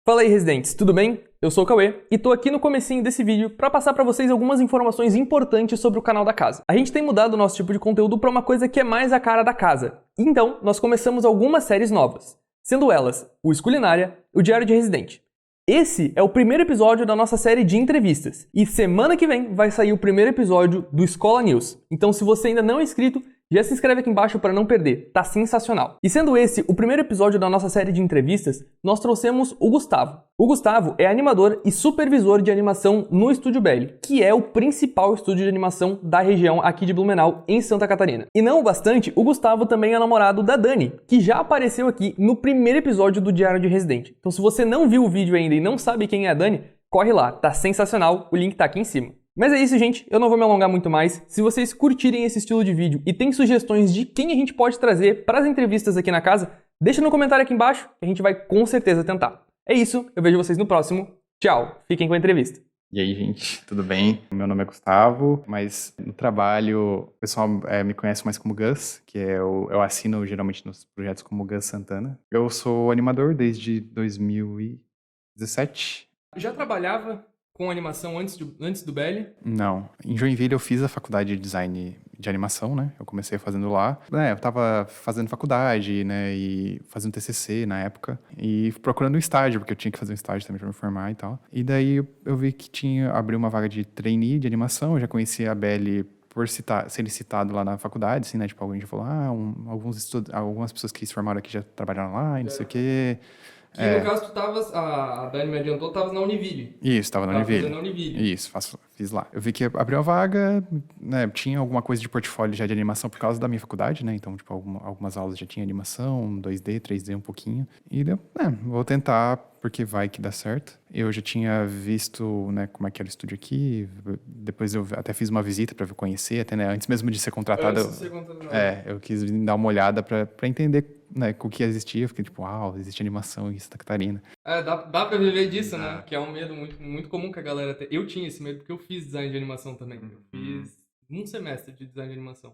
Fala aí, residentes, tudo bem? Eu sou o Cauê e tô aqui no comecinho desse vídeo para passar para vocês algumas informações importantes sobre o canal da casa. A gente tem mudado o nosso tipo de conteúdo para uma coisa que é mais a cara da casa. Então, nós começamos algumas séries novas, sendo elas o Esculinária e o Diário de Residente. Esse é o primeiro episódio da nossa série de entrevistas. E semana que vem vai sair o primeiro episódio do Escola News. Então, se você ainda não é inscrito, já se inscreve aqui embaixo para não perder, tá sensacional. E sendo esse o primeiro episódio da nossa série de entrevistas, nós trouxemos o Gustavo. O Gustavo é animador e supervisor de animação no Estúdio Belli, que é o principal estúdio de animação da região aqui de Blumenau, em Santa Catarina. E não o bastante, o Gustavo também é namorado da Dani, que já apareceu aqui no primeiro episódio do Diário de Residente. Então se você não viu o vídeo ainda e não sabe quem é a Dani, corre lá, tá sensacional, o link tá aqui em cima. Mas é isso, gente, eu não vou me alongar muito mais. Se vocês curtirem esse estilo de vídeo e tem sugestões de quem a gente pode trazer para as entrevistas aqui na casa, deixa no comentário aqui embaixo que a gente vai com certeza tentar. É isso, eu vejo vocês no próximo. Tchau, fiquem com a entrevista. E aí, gente, tudo bem? Meu nome é Gustavo, mas no trabalho o pessoal me conhece mais como Gus, que eu assino geralmente nos projetos como Gus Santana. Eu sou animador desde 2017. Já trabalhava com animação antes do Belli? Não. Em Joinville eu fiz a faculdade de design de animação, né? Eu comecei fazendo lá. Eu tava fazendo faculdade, né? E fazendo TCC na época. E procurando um estágio, porque eu tinha que fazer um estágio também pra me formar e tal. E daí eu vi que abriu uma vaga de trainee de animação. Eu já conhecia a Belli por ser citado lá na faculdade, assim, né? Tipo, alguém já falou, algumas pessoas que se formaram aqui já trabalharam lá e não sei o quê. Que no caso tu tavas, a Dani me adiantou, tavas na Univille. Isso, tava na Univille. Na Univille. Isso, fiz lá. Eu vi que abriu a vaga, né, tinha alguma coisa de portfólio já de animação por causa da minha faculdade, né, então, tipo, algumas aulas já tinha animação, 2D, 3D um pouquinho. E eu, vou tentar, porque vai que dá certo. Eu já tinha visto, né, como é que era o estúdio aqui, depois eu até fiz uma visita pra conhecer, até, né, antes mesmo de ser contratado. Antes de ser contratado. Eu quis dar uma olhada pra entender, né, com o que existia. Eu fiquei tipo, uau, existe animação em Santa Catarina. Dá pra viver disso, né? Que é um medo muito, muito comum que a galera tem. Eu tinha esse medo porque eu fiz design de animação também. Eu fiz um semestre de design de animação,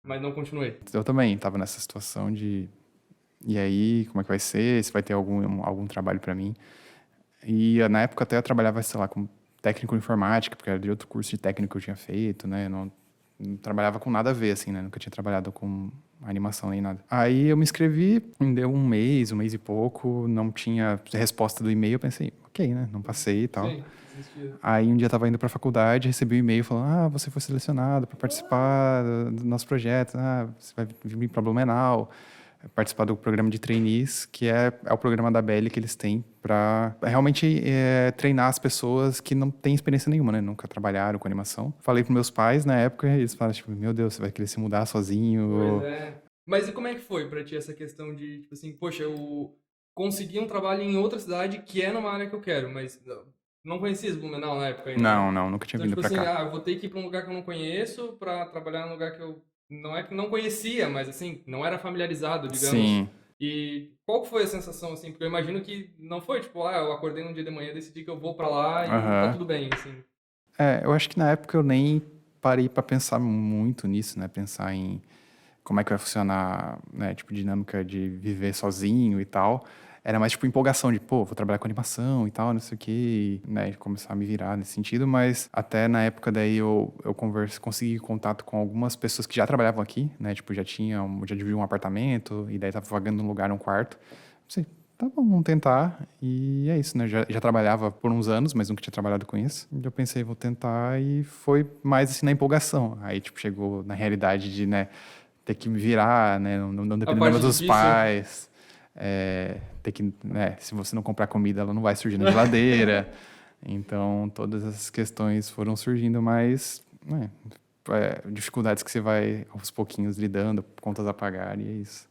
mas não continuei. Eu também tava nessa situação de... E aí, como é que vai ser? Se vai ter algum trabalho pra mim? E na época até eu trabalhava, sei lá, como técnico em informática, porque era de outro curso de técnico que eu tinha feito, né? Não trabalhava com nada a ver, assim, né? Nunca tinha trabalhado com animação nem nada. Aí eu me inscrevi, deu um mês e pouco, não tinha resposta do e-mail, eu pensei, ok, né? Não passei e tal. Sim, existia. Aí um dia eu tava indo pra faculdade, recebi um e-mail falando, você foi selecionado para participar do nosso projeto, você vai vir pra Blumenau, participar do programa de trainees, que é o programa da Belli que eles têm para realmente treinar as pessoas que não têm experiência nenhuma, né? Nunca trabalharam com animação. Falei pros meus pais na época, e eles falaram, tipo, meu Deus, você vai querer se mudar sozinho? Pois é. Mas e como é que foi pra ti essa questão de, tipo assim, poxa, eu consegui um trabalho em outra cidade que é numa área que eu quero, mas não conhecia Blumenau na época ainda? Não, nunca tinha Então, vindo tipo pra assim, cá. eu vou ter que ir pra um lugar que eu não conheço pra trabalhar num lugar que eu não é que não conhecia, mas assim, não era familiarizado, digamos. Sim. E qual que foi a sensação, assim? Porque eu imagino que não foi, tipo, eu acordei num dia de manhã, decidi que eu vou pra lá e tá tudo bem, assim. Eu acho que na época eu nem parei pra pensar muito nisso, né? Pensar em como é que vai funcionar, né? Tipo, dinâmica de viver sozinho e tal. Era mais, tipo, empolgação de, vou trabalhar com animação e tal, não sei o quê, e, né? Começar a me virar nesse sentido, mas até na época daí eu consegui contato com algumas pessoas que já trabalhavam aqui, né? Tipo, já dividiam um apartamento, e daí tava vagando um lugar, um quarto. Pensei, tá bom, vamos tentar, e é isso, né? Já trabalhava por uns anos, mas nunca tinha trabalhado com isso. Eu pensei, vou tentar, e foi mais, assim, na empolgação. Aí, tipo, chegou na realidade de, né, ter que me virar, né? Não depender dos pais. Ter que, né, se você não comprar comida, ela não vai surgir na geladeira. Então, todas essas questões foram surgindo, mas dificuldades que você vai aos pouquinhos lidando, contas a pagar, e é isso.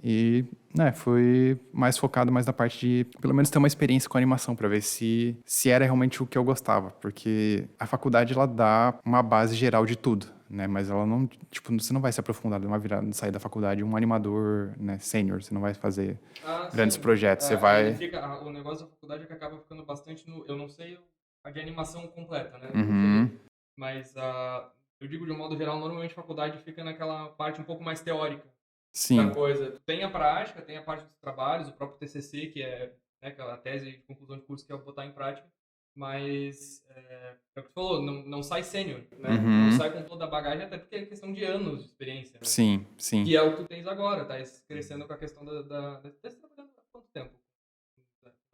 E, foi mais focado mais na parte de, pelo menos, ter uma experiência com animação, para ver se era realmente o que eu gostava. Porque a faculdade, ela dá uma base geral de tudo, né? Mas ela não, tipo, você não vai se aprofundar, não vai sair da faculdade um animador, né, sênior, você não vai fazer grandes projetos, você vai... O negócio da faculdade é que acaba ficando bastante no... Eu não sei a de animação completa, né? Mas eu digo de um modo geral, normalmente a faculdade fica naquela parte um pouco mais teórica. Sim. Da coisa. Tem a prática, tem a parte dos trabalhos, o próprio TCC, que é né, aquela tese de conclusão de curso que é botar em prática, mas é o que você falou, não sai sênior, né? Não sai com toda a bagagem, até porque é questão de anos de experiência, né? Sim, sim. Que é o que tu tens agora, tá crescendo com a questão tá trabalhando há quanto tempo?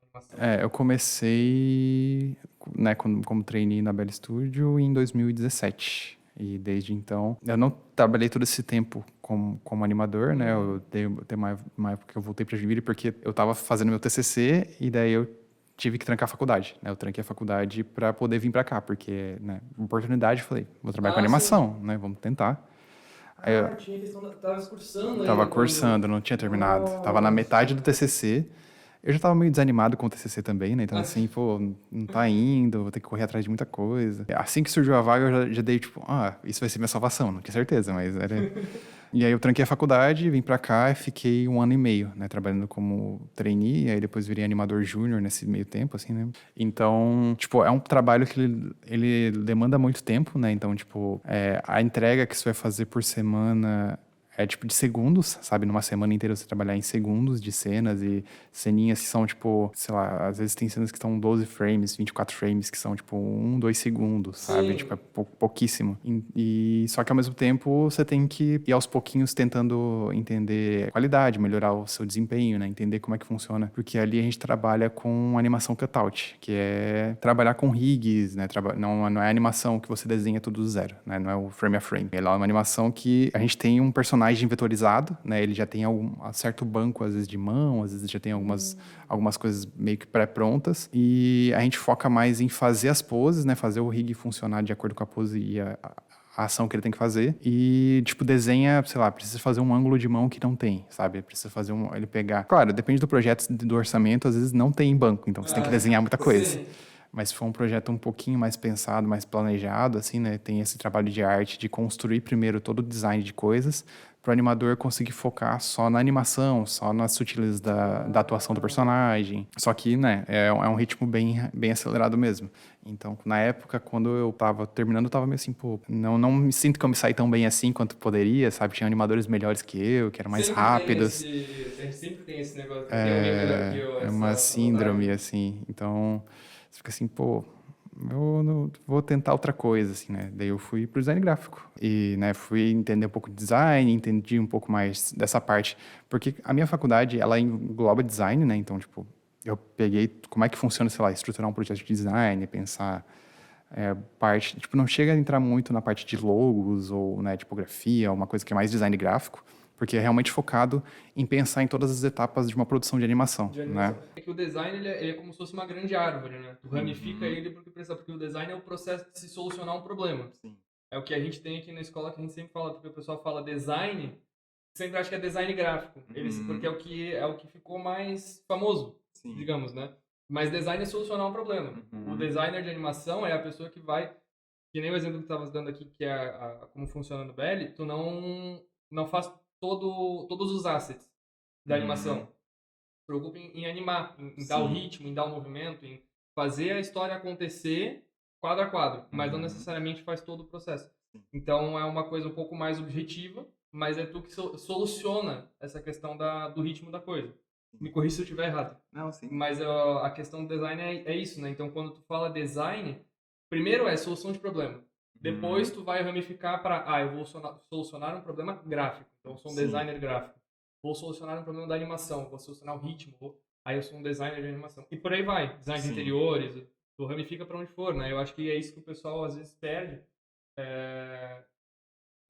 Animação. Eu comecei, né, como trainee na Bell Studio em 2017. E desde então, eu não trabalhei todo esse tempo como animador, né? Eu tem uma época que eu voltei para Joinville porque eu estava fazendo meu TCC e daí eu tive que trancar a faculdade, né? Eu tranquei a faculdade para poder vir para cá, porque, né, oportunidade, falei, vou trabalhar com animação, né? Vamos tentar. Aí eu Tinha questão tava cursando tava ainda cursando, não tinha terminado. Tava na metade do TCC. Eu já tava meio desanimado com o TCC também, né? Então, assim, pô, não tá indo, vou ter que correr atrás de muita coisa. Assim que surgiu a vaga, eu já dei, tipo, isso vai ser minha salvação. Não tinha certeza, mas era... E aí eu tranquei a faculdade, vim pra cá e fiquei 1 ano e meio, né? Trabalhando como trainee, e aí depois virei animador júnior nesse meio tempo, assim, né? Então, tipo, é um trabalho que ele demanda muito tempo, né? Então, tipo, a entrega que você vai fazer por semana... É tipo de segundos, sabe? Numa semana inteira você trabalhar em segundos de cenas e ceninhas que são tipo, sei lá, às vezes tem cenas que estão 12 frames, 24 frames, que são tipo 1, 2 segundos, sabe? Sim. Tipo, é pouquíssimo. E só que ao mesmo tempo você tem que ir aos pouquinhos tentando entender a qualidade, melhorar o seu desempenho, né? Entender como é que funciona. Porque ali a gente trabalha com animação cutout, que é trabalhar com rigs, né? Não é animação que você desenha tudo do zero, né? Não é o frame a frame. Ela é uma animação que a gente tem um personagem vetorizado, né? Ele já tem um certo banco, às vezes, de mão, às vezes já tem algumas coisas meio que pré-prontas. E a gente foca mais em fazer as poses, né? Fazer o rig funcionar de acordo com a pose e a ação que ele tem que fazer. E, tipo, desenha, sei lá, precisa fazer um ângulo de mão que não tem, sabe? Precisa fazer ele pegar... Claro, depende do projeto, do orçamento, às vezes não tem em banco, então você tem que desenhar muita coisa. Sim. Mas se for um projeto um pouquinho mais pensado, mais planejado, assim, né? Tem esse trabalho de arte de construir primeiro todo o design de coisas para o animador conseguir focar só na animação, só nas sutilezas da atuação do personagem. Só que, né, é um ritmo bem acelerado mesmo. Então, na época, quando eu tava terminando, eu tava meio assim, pô, não me sinto que eu me saí tão bem assim quanto poderia, sabe? Tinha animadores melhores que eu, que eram mais rápidos. A gente sempre tem esse negócio de ter alguém melhor que eu. É uma síndrome, assim. Então, você fica assim, pô... Eu vou tentar outra coisa, assim, né? Daí eu fui pro design gráfico. E, né, fui entender um pouco de design, entendi um pouco mais dessa parte. Porque a minha faculdade, ela engloba design, né? Então, tipo, eu peguei como é que funciona, sei lá, estruturar um projeto de design, pensar parte... Tipo, não chega a entrar muito na parte de logos ou, né, tipografia, uma coisa que é mais design gráfico. Porque é realmente focado em pensar em todas as etapas de uma produção de animação, né? É que o design ele é como se fosse uma grande árvore, né? Tu ramifica ele porque o design é o processo de se solucionar um problema. Sim. É o que a gente tem aqui na escola que a gente sempre fala, porque o pessoal fala design, sempre acha que é design gráfico, porque é o que ficou mais famoso, sim, digamos, né? Mas design é solucionar um problema. O designer de animação é a pessoa que vai, que nem o exemplo que tu estavas dando aqui, que é como funciona no Belly, tu não faz todos os assets da animação. Se preocupa em animar, em dar o ritmo, em dar o movimento, em fazer a história acontecer quadro a quadro, mas não necessariamente faz todo o processo. Então é uma coisa um pouco mais objetiva, mas é tu que soluciona essa questão do ritmo da coisa. Me corrija se eu estiver errado. Não, sim. Mas a questão do design é isso, né? Então quando tu fala design, primeiro é solução de problema. Depois tu vai ramificar para, eu vou solucionar um problema gráfico. Então eu sou um designer gráfico. Vou solucionar um problema da animação, vou solucionar o ritmo, aí eu sou um designer de animação. E por aí vai, design de interiores, tu ramifica para onde for, né? Eu acho que é isso que o pessoal às vezes perde.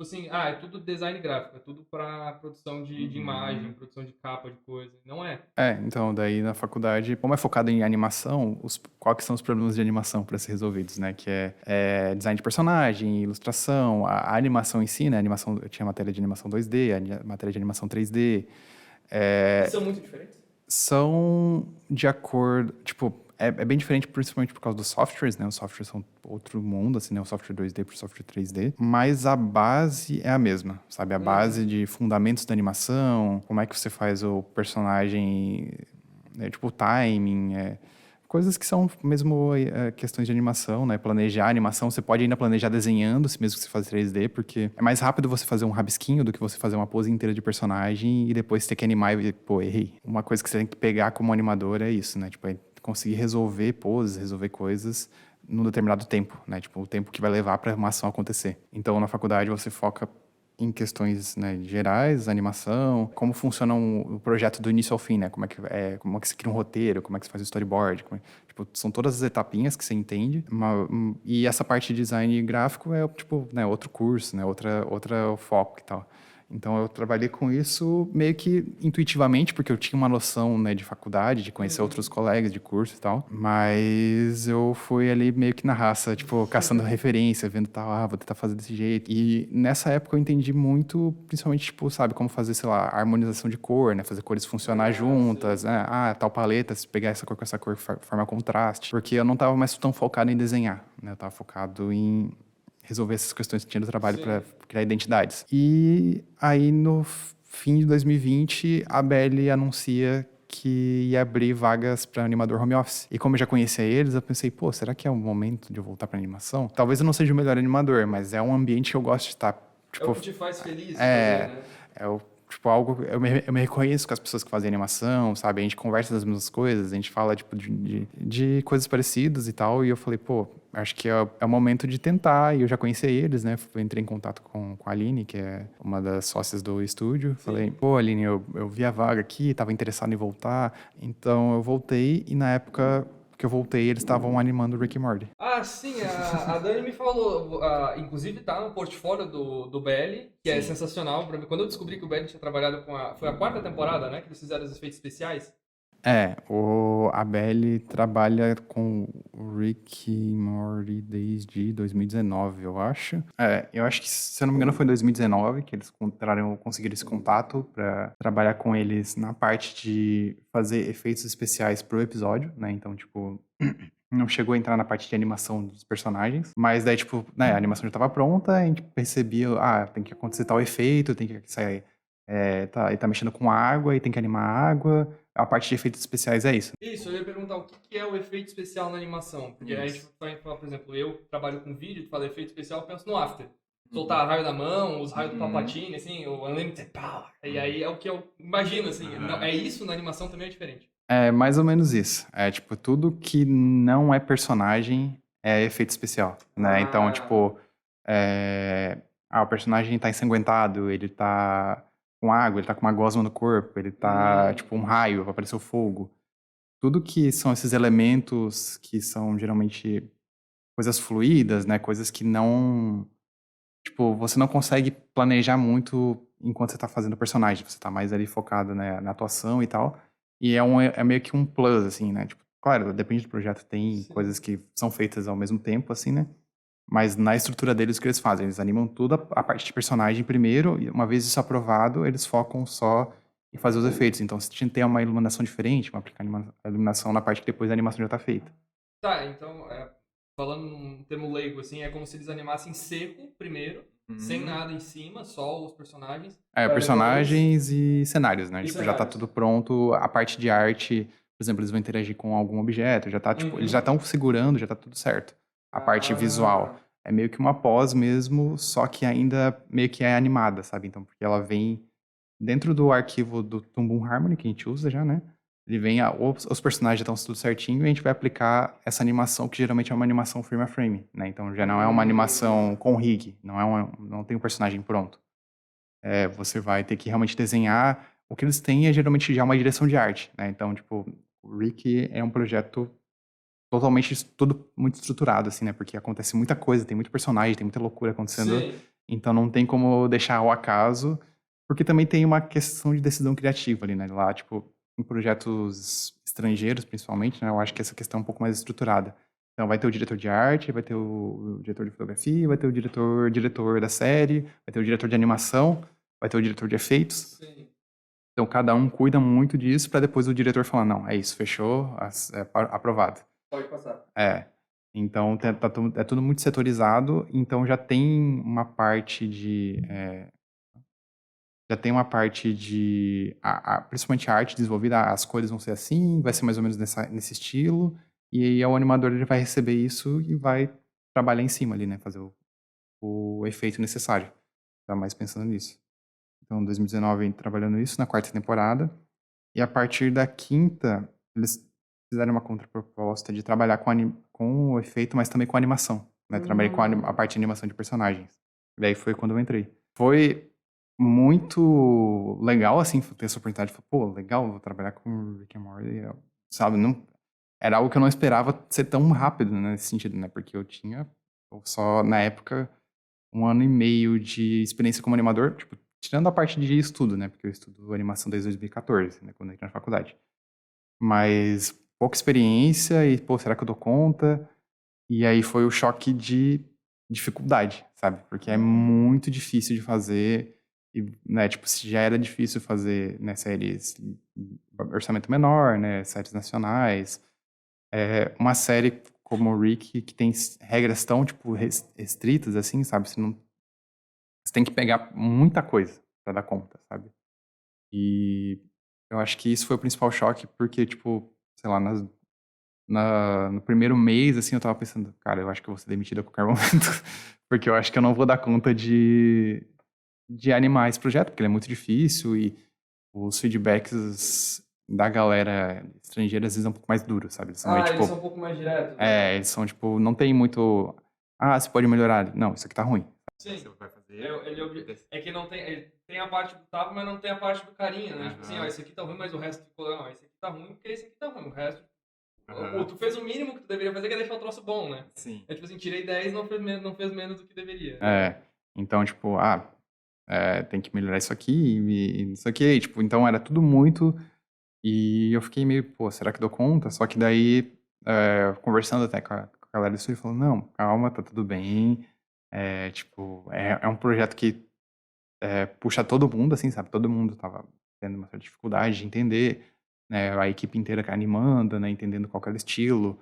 Assim, é tudo design gráfico, é tudo para produção de imagem, produção de capa de coisa. Não é. Então, daí na faculdade, como é focado em animação, quais que são os problemas de animação para ser resolvidos, né? Que é design de personagem, ilustração, a animação em si, né? Eu tinha matéria de animação 2D, matéria de animação 3D. São muito diferentes? São de acordo... Tipo, é bem diferente, principalmente por causa dos softwares, né? Os softwares são outro mundo, assim, né? O software 2D para o software 3D. Mas a base é a mesma, sabe? A base de fundamentos da animação, como é que você faz o personagem, né? Tipo, o timing, Coisas que são mesmo questões de animação, né? Planejar a animação, você pode ainda planejar desenhando, se mesmo que você faz 3D, porque é mais rápido você fazer um rabisquinho do que você fazer uma pose inteira de personagem e depois ter que animar e, pô, errei. Uma coisa que você tem que pegar como animador é isso, né? Tipo, é conseguir resolver poses, resolver coisas num determinado tempo, né? Tipo, o tempo que vai levar para uma ação acontecer. Então, na faculdade, você foca em questões, né, gerais, animação, como funciona o projeto do início ao fim, né? Como é que você cria um roteiro, como é que você faz o storyboard, tipo, são todas as etapinhas que você entende. E essa parte de design gráfico é, tipo, né, outro curso, né? Outra foco e tal. Então, eu trabalhei com isso meio que intuitivamente, porque eu tinha uma noção, né, de faculdade, de conhecer outros colegas de curso e tal. Mas eu fui ali meio que na raça, tipo, caçando referência, vendo tal, vou tentar fazer desse jeito. E nessa época eu entendi muito, principalmente, tipo, sabe, como fazer, sei lá, harmonização de cor, né? Fazer cores funcionar juntas, né? Tal paleta, se pegar essa cor com essa cor, formar contraste. Porque eu não tava mais tão focado em desenhar, né? Eu tava focado em resolver essas questões que tinha do trabalho para criar identidades. E aí, no fim de 2020, a Belly anuncia que ia abrir vagas para animador home office. E como eu já conhecia eles, eu pensei, pô, será que é o momento de eu voltar para animação? Talvez eu não seja o melhor animador, mas é um ambiente que eu gosto de estar. Tipo, É o que te faz feliz é, fazer, né? é o tipo, algo. Eu me reconheço com as pessoas que fazem animação, sabe? A gente conversa das mesmas coisas, a gente fala, tipo, de coisas parecidas e tal. E eu falei, pô, acho que é o momento de tentar. E eu já conhecia eles, né? Eu entrei em contato com a Aline, que é uma das sócias do estúdio. Falei, pô, Aline, eu vi a vaga aqui, tava interessado em voltar. Então eu voltei e na época que eu voltei, eles estavam animando Rick e Morty. Ah, sim, a Dani me falou, inclusive tá no portfólio do BL, que é sensacional pra mim. Quando eu descobri que o BL tinha trabalhado foi a quarta temporada, né, que eles fizeram os efeitos especiais. A Belly trabalha com o Rick e Morty desde 2019, eu acho. Eu acho que, se eu não me engano, foi em 2019 que eles conseguiram esse contato para trabalhar com eles na parte de fazer efeitos especiais pro episódio, né? Então, tipo, não chegou a entrar na parte de animação dos personagens, mas daí, tipo, né, a animação já estava pronta, a gente percebia, tem que acontecer tal efeito, tem que sair, ele tá mexendo com água e tem que animar a água. A parte de efeitos especiais é isso. Isso, eu ia perguntar o que é o efeito especial na animação. Porque a gente vai falar, por exemplo, eu trabalho com vídeo, tu fala efeito especial, eu penso no After. Soltar raio da mão, os raios do Palpatine, assim, o Unlimited Power. E aí é o que eu imagino, assim. Não, é isso na animação também é diferente. É mais ou menos isso. É, tipo, tudo que não é personagem é efeito especial, né? Então, tipo, o personagem tá ensanguentado, ele tá com água, ele tá com uma gosma no corpo, ele tá, tipo, um raio, vai aparecer o fogo. Tudo que são esses elementos que são geralmente coisas fluídas, né? Coisas que não. Tipo, você não consegue planejar muito enquanto você tá fazendo o personagem. Você tá mais ali focado, né, na atuação e tal. E é meio que um plus, assim, né? Tipo, claro, depende do projeto, tem coisas que são feitas ao mesmo tempo, assim, né? Mas na estrutura deles, o que eles fazem? Eles animam tudo a parte de personagem primeiro, e uma vez isso aprovado, eles focam só em fazer os efeitos. Então, se tinha que ter uma iluminação diferente, aplicar a iluminação na parte que depois a animação já tá feita. Tá, então, falando num termo leigo, assim, é como se eles animassem seco primeiro, sem nada em cima, só os personagens. Pra depois... Personagens e cenários, né? E Tipo, já tá cenários. tudo pronto. A parte de arte, por exemplo, eles vão interagir com algum objeto, já tá, tipo, eles já estão segurando, já tá tudo certo. A parte visual é meio que uma pós mesmo, só que ainda meio que é animada, sabe? Então, porque ela vem dentro do arquivo do Toon Boom Harmony, que a gente usa já, né? Ele vem, os personagens já estão tudo certinho e a gente vai aplicar essa animação, que geralmente é uma animação frame a frame, né? Então já não é uma animação com rig, não tem um personagem pronto. Você vai ter que realmente desenhar. O que eles têm é geralmente já uma direção de arte, né? Então, tipo, o Rick é um projeto totalmente tudo muito estruturado, assim, né? Porque acontece muita coisa, tem muito personagem, tem muita loucura acontecendo. Sim. Então não tem como deixar ao acaso, porque também tem uma questão de decisão criativa ali, né? Lá, tipo, em projetos estrangeiros, principalmente, né? Eu acho que essa questão é um pouco mais estruturada. Então vai ter o diretor de arte, vai ter o diretor de fotografia, vai ter o diretor da série, vai ter o diretor de animação, vai ter o diretor de efeitos. Sim. Então cada um cuida muito disso para depois o diretor falar, não, é isso, fechou, aprovado. Pode passar. Então é tudo muito setorizado, então já tem uma parte principalmente a arte desenvolvida, as cores vão ser assim, vai ser mais ou menos nesse estilo, E aí o animador ele vai receber isso e vai trabalhar em cima ali, né? Fazer o efeito necessário. Tá mais pensando nisso. Então, 2019 trabalhando isso na quarta temporada. E a partir da quinta, eles fizeram uma contraproposta de trabalhar com o efeito, mas também com a animação. Né? Trabalhei com a parte de animação de personagens. E daí foi quando eu entrei. Foi muito legal, assim, ter essa oportunidade. Pô, legal, vou trabalhar com Rick and Morty. Sabe, não, era algo que eu não esperava ser tão rápido, né, nesse sentido, né? Porque eu tinha só, na época, 1 ano e meio de experiência como animador, tipo, tirando a parte de estudo, né? Porque eu estudo animação desde 2014, né? Quando eu entrei na faculdade. Mas pouca experiência e, pô, será que eu dou conta? E aí foi o choque de dificuldade, sabe? Porque é muito difícil de fazer. E, né, tipo, se já era difícil fazer, né, séries orçamento menor, né, séries nacionais, uma série como o Rick, que tem regras tão, tipo, restritas, assim, sabe? Você tem que pegar muita coisa pra dar conta, sabe? E eu acho que isso foi o principal choque, porque, tipo, sei lá, no primeiro mês, assim, eu tava pensando, cara, eu acho que eu vou ser demitido a qualquer momento, porque eu acho que eu não vou dar conta de animar esse projeto, porque ele é muito difícil e os feedbacks da galera estrangeira às vezes é um pouco mais duro, sabe? Eles são meio, Eles tipo, são um pouco mais diretos, né? eles são, tipo, não tem muito, você pode melhorar. Não, isso aqui tá ruim. Sim. Você vai fazer. É que não tem. Ele tem a parte do tapa, mas não tem a parte do carinho, né? Tipo assim, ó, esse aqui tá ruim, mas o resto ficou. Não, esse aqui tá ruim porque esse aqui tá ruim. O resto. Tu fez o mínimo que tu deveria fazer, que é deixar o troço bom, né? Sim. É tipo assim, tirei 10 não fez menos do que deveria. Então, tipo, tem que melhorar isso aqui e isso aqui. E, tipo, então era tudo muito. E eu fiquei meio, pô, será que dou conta? Só que daí, conversando até com a galera do estúdio, falou, não, calma, tá tudo bem. Tipo, é um projeto que puxa todo mundo, assim, sabe? Todo mundo tava tendo uma certa dificuldade de entender, né? A equipe inteira que animando, né? Entendendo qual que era o estilo,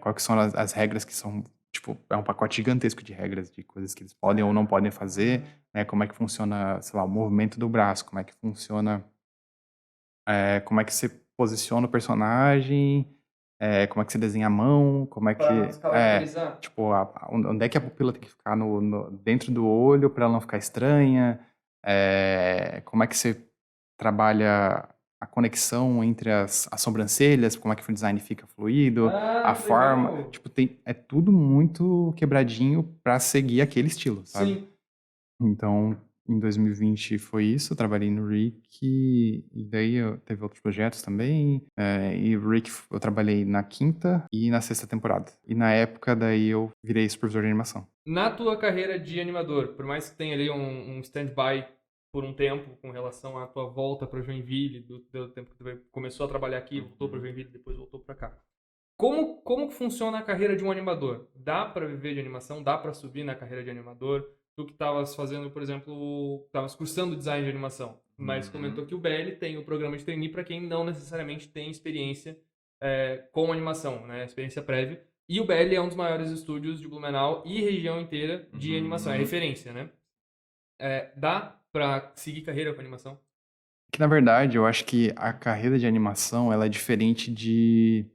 quais que são as regras que são, tipo, é um pacote gigantesco de regras, de coisas que eles podem ou não podem fazer, né? Como é que funciona, sei lá, o movimento do braço, como é que funciona, como é que você posiciona o personagem, como é que você desenha a mão, como é que... Pra descaracterizar. tipo, onde é que a pupila tem que ficar dentro do olho para ela não ficar estranha, como é que você trabalha a conexão entre as sobrancelhas, como é que o design fica fluido, a Que forma, legal. tipo, é tudo muito quebradinho para seguir aquele estilo, sabe? Sim. Então, em 2020 foi isso, eu trabalhei no Rick, e daí teve outros projetos também, e o Rick eu trabalhei na quinta e na sexta temporada. E na época, daí eu virei supervisor de animação. Na tua carreira de animador, por mais que tenha ali um stand-by por um tempo com relação à tua volta para Joinville, do tempo que tu começou a trabalhar aqui, voltou para Joinville, depois voltou para cá. Como que funciona a carreira de um animador? Dá para viver de animação? Dá para subir na carreira de animador? Tu que estavas fazendo, por exemplo, estavas cursando design de animação, mas comentou que o BL tem o programa de trainee para quem não necessariamente tem experiência com animação, né? Experiência prévia. E o BL é um dos maiores estúdios de Blumenau e região inteira de animação, é referência, né? Dá para seguir carreira com animação? Que, na verdade, eu acho que a carreira de animação, ela é diferente de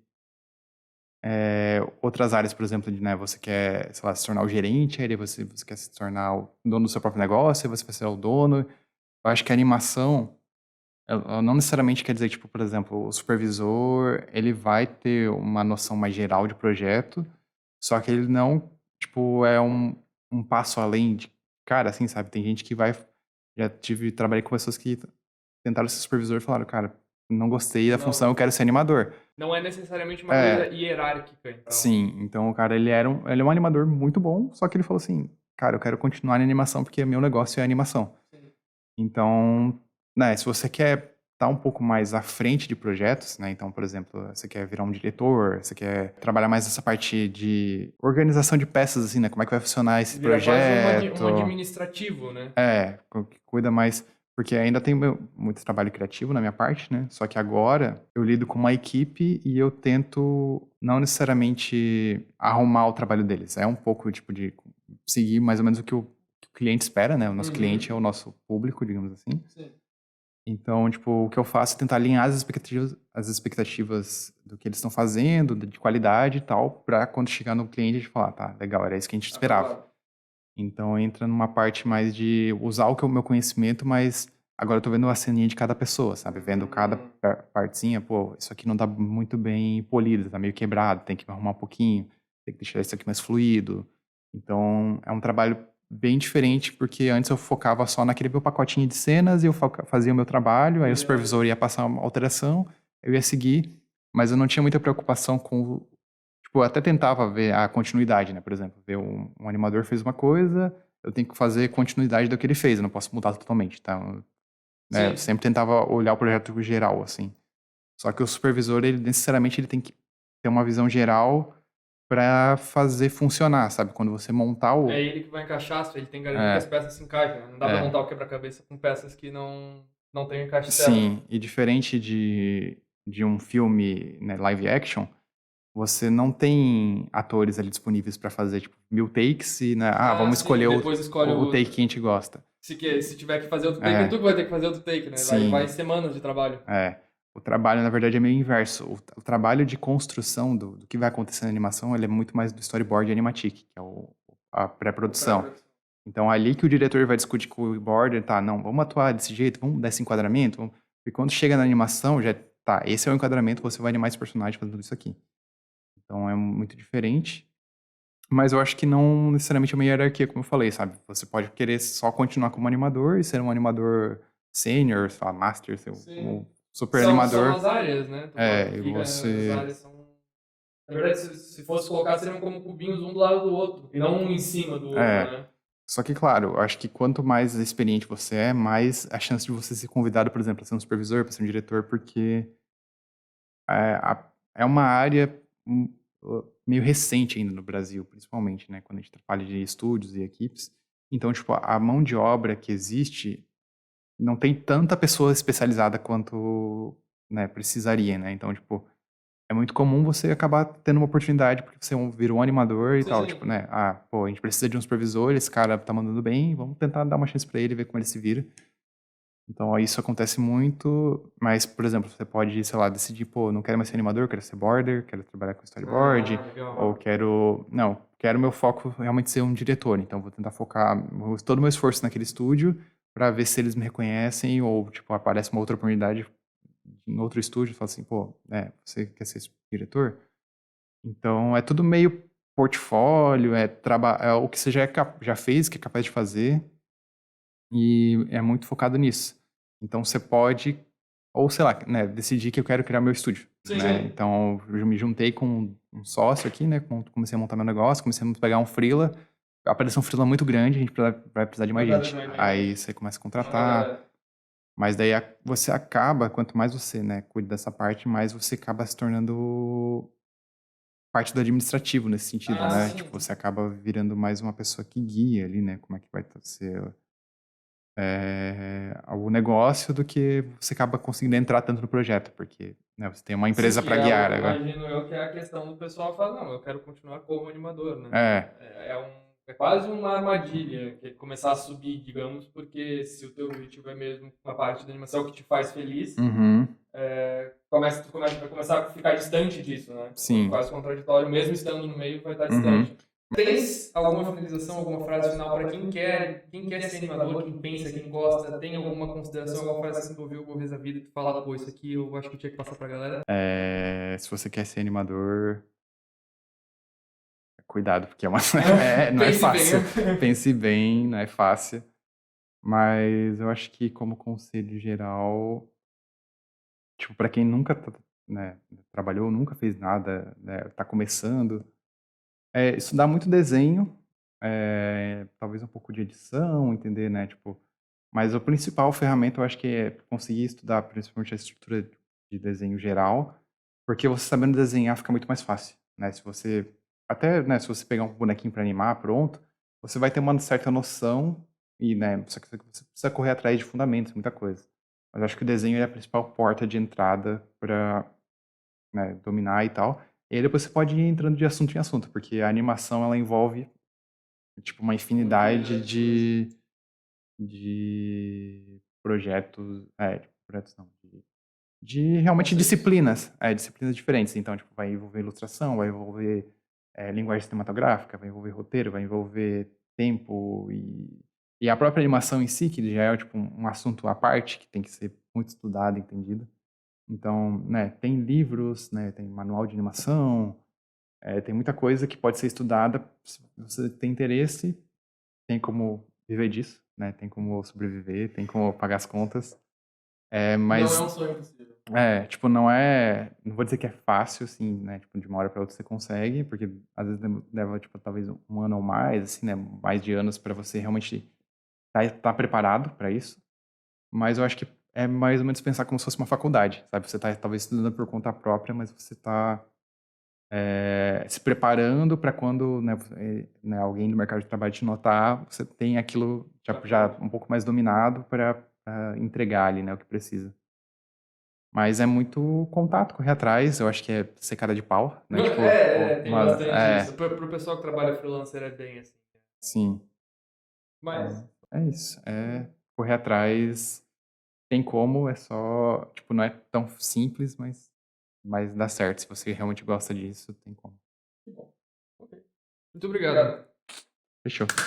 outras áreas, por exemplo, né, você quer, sei lá, se tornar o gerente, aí você quer se tornar o dono do seu próprio negócio, aí você vai ser o dono. Eu acho que a animação, ela não necessariamente quer dizer, tipo, por exemplo, o supervisor, ele vai ter uma noção mais geral de projeto, só que ele não, tipo, é um passo além de, cara, assim, sabe? Tem gente que trabalhei com pessoas que tentaram ser supervisor e falaram, cara, não gostei da função, eu quero ser animador. Não é necessariamente uma coisa hierárquica, então. Sim, então o cara, ele é um animador muito bom, só que ele falou assim, cara, eu quero continuar na animação porque meu negócio é animação. Sim. Então, né, se você quer estar um pouco mais à frente de projetos, né, então, por exemplo, você quer virar um diretor, você quer trabalhar mais essa parte de organização de peças, assim, né, como é que vai funcionar esse Vira projeto. quase um administrativo, né? Que cuida mais, porque ainda tem muito trabalho criativo na minha parte, né? Só que agora eu lido com uma equipe e eu tento não necessariamente arrumar o trabalho deles. É um pouco, tipo, de seguir mais ou menos o que o cliente espera, né? O nosso cliente é o nosso público, digamos assim. Sim. Então, tipo, o que eu faço é tentar alinhar as expectativas do que eles estão fazendo, de qualidade e tal, para quando chegar no cliente a gente falar, tá, legal, era isso que a gente esperava. Então entra numa parte mais de usar o meu conhecimento, mas agora eu tô vendo a ceninha de cada pessoa, sabe? Vendo cada partezinha, pô, isso aqui não tá muito bem polido, tá meio quebrado, tem que arrumar um pouquinho, tem que deixar isso aqui mais fluido. Então é um trabalho bem diferente, porque antes eu focava só naquele meu pacotinho de cenas e eu fazia o meu trabalho, aí o supervisor ia passar uma alteração, eu ia seguir, mas eu não tinha muita preocupação com. Tipo, eu até tentava ver a continuidade, né? Por exemplo, ver um animador fez uma coisa, eu tenho que fazer continuidade do que ele fez, eu não posso mudar totalmente, tá? Né? Eu sempre tentava olhar o projeto geral, assim. Só que o supervisor, ele necessariamente ele tem que ter uma visão geral para fazer funcionar, sabe? Quando você montar o. É ele que vai encaixar, ele tem que garantir que as É, peças se encaixem, né? Não dá pra é, montar o quebra-cabeça com peças que não tem o encaixe certo. sim, e diferente de um filme, né, live action, você não tem atores ali disponíveis para fazer, tipo, 1000 takes e, né, vamos Sim, escolher depois escolhe o take que a gente gosta. se tiver que fazer outro take, é tu É, que vai ter que fazer outro take, né? Vai sim, semanas de trabalho. é. O trabalho, na verdade, é meio inverso. O trabalho de construção do que vai acontecer na animação, ele é muito mais do storyboard animatic, que é a pré-produção. Então, ali que o diretor vai discutir com o boarder, tá, não, vamos atuar desse jeito, vamos dar esse enquadramento, e quando chega na animação, já, tá, esse é o enquadramento, você vai animar esse personagem fazendo tudo isso aqui. Então, é muito diferente. Mas eu acho que não necessariamente é uma hierarquia, como eu falei, sabe? Você pode querer só continuar como animador e ser um animador sênior, sei lá, master, ser um super São animador. as áreas, né? É, e As você. áreas são. Na verdade, se fosse colocar, seriam como cubinhos um do lado do outro, e não um em cima do outro, É. né? Só que, claro, eu acho que quanto mais experiente você é, mais a chance de você ser convidado, por exemplo, a ser um supervisor, para ser um diretor, porque é uma área meio recente ainda no Brasil, principalmente, né? Quando a gente fala de estúdios e equipes. Então, tipo, a mão de obra que existe não tem tanta pessoa especializada quanto, né, precisaria, né? Então, tipo, é muito comum você acabar tendo uma oportunidade porque você virou um animador e tal, tipo, né? Pô, a gente precisa de um supervisor, esse cara tá mandando bem, vamos tentar dar uma chance pra ele, ver como ele se vira. Então, isso acontece muito, mas, por exemplo, você pode, sei lá, decidir, pô, não quero mais ser animador, quero ser border, quero trabalhar com storyboard, ou quero meu foco realmente ser um diretor, então vou tentar focar todo o meu esforço naquele estúdio para ver se eles me reconhecem, ou, tipo, aparece uma outra oportunidade em outro estúdio, fala assim, pô, você quer ser diretor? Então, é tudo meio portfólio, é o que você já fez, que é capaz de fazer, e é muito focado nisso. Então você pode, ou sei lá, né, decidir que eu quero criar meu estúdio, né? Então eu me juntei com um sócio aqui, né? Comecei a montar meu negócio, comecei a pegar um freela, apareceu um freela muito grande, a gente vai precisar de mais gente. Aí você começa a contratar, mas daí você acaba, quanto mais você, né, cuida dessa parte, mais você acaba se tornando parte do administrativo nesse sentido, né? Sim. Tipo, você acaba virando mais uma pessoa que guia ali, né? Como é que vai ser o negócio do que você acaba conseguindo entrar tanto no projeto, porque, né, você tem uma empresa para guiar agora. Imagino eu que é a questão do pessoal falar, não, eu quero continuar como animador, né? É, É quase uma armadilha que começar a subir, digamos, porque se o teu objetivo é mesmo uma parte da animação que te faz feliz, uhum, vai começar a ficar distante disso, né? sim. Quase contraditório, mesmo estando no meio, vai estar Uhum. distante. Tens alguma finalização, alguma frase final para quem quer ser animador, quem pensa, quem gosta? Tem alguma consideração, alguma frase que tu ouviu alguma vez na vida e tu fala, pô, isso aqui eu acho que eu tinha que passar pra galera? Se você quer ser animador, cuidado, porque não é Pense bem, fácil. né? Pense bem, não é fácil. Mas eu acho que como conselho geral, tipo, para quem nunca, né, trabalhou, nunca fez nada, né, tá começando, estudar muito desenho, talvez um pouco de edição, entender, né, tipo, mas a principal ferramenta eu acho que é conseguir estudar principalmente a estrutura de desenho geral, porque você sabendo desenhar fica muito mais fácil, né, se você, até, né, se você pegar um bonequinho para animar, pronto, você vai ter uma certa noção e, né, só que você precisa correr atrás de fundamentos, muita coisa. Mas eu acho que o desenho é a principal porta de entrada para, né, dominar e tal. E aí depois você pode ir entrando de assunto em assunto, porque a animação ela envolve tipo uma infinidade de projetos, projetos não, de realmente disciplinas, disciplinas diferentes. Então, tipo, vai envolver ilustração, vai envolver linguagem cinematográfica, vai envolver roteiro, vai envolver tempo e a própria animação em si, que já é tipo um assunto à parte, que tem que ser muito estudado, entendido. Então, né, tem livros, né, tem manual de animação, tem muita coisa que pode ser estudada. Se você tem interesse, tem como viver disso, né, tem como sobreviver, tem como pagar as contas. Mas Não é um sonho impossível. tipo, não vou dizer que é fácil, assim, né, tipo, de uma hora para outra você consegue, porque às vezes leva, tipo, talvez um ano ou mais, assim, né, mais de anos para você realmente tá preparado para isso, mas eu acho que é mais ou menos pensar como se fosse uma faculdade, sabe? Você tá talvez estudando por conta própria, mas você tá se preparando para quando, né, alguém do mercado de trabalho te notar, você tem aquilo já um pouco mais dominado para entregar ali, né, o que precisa. Mas é muito contato, correr atrás. Eu acho que é ser cara de pau, né? Tipo, Tem bastante isso. Pro pessoal que trabalha freelancer é bem assim. sim. Mas, É isso. É correr atrás. Tem como, é só. Tipo, não é tão simples, mas dá certo. Se você realmente gosta disso, tem como. que bom. Ok. Muito obrigado. Fechou.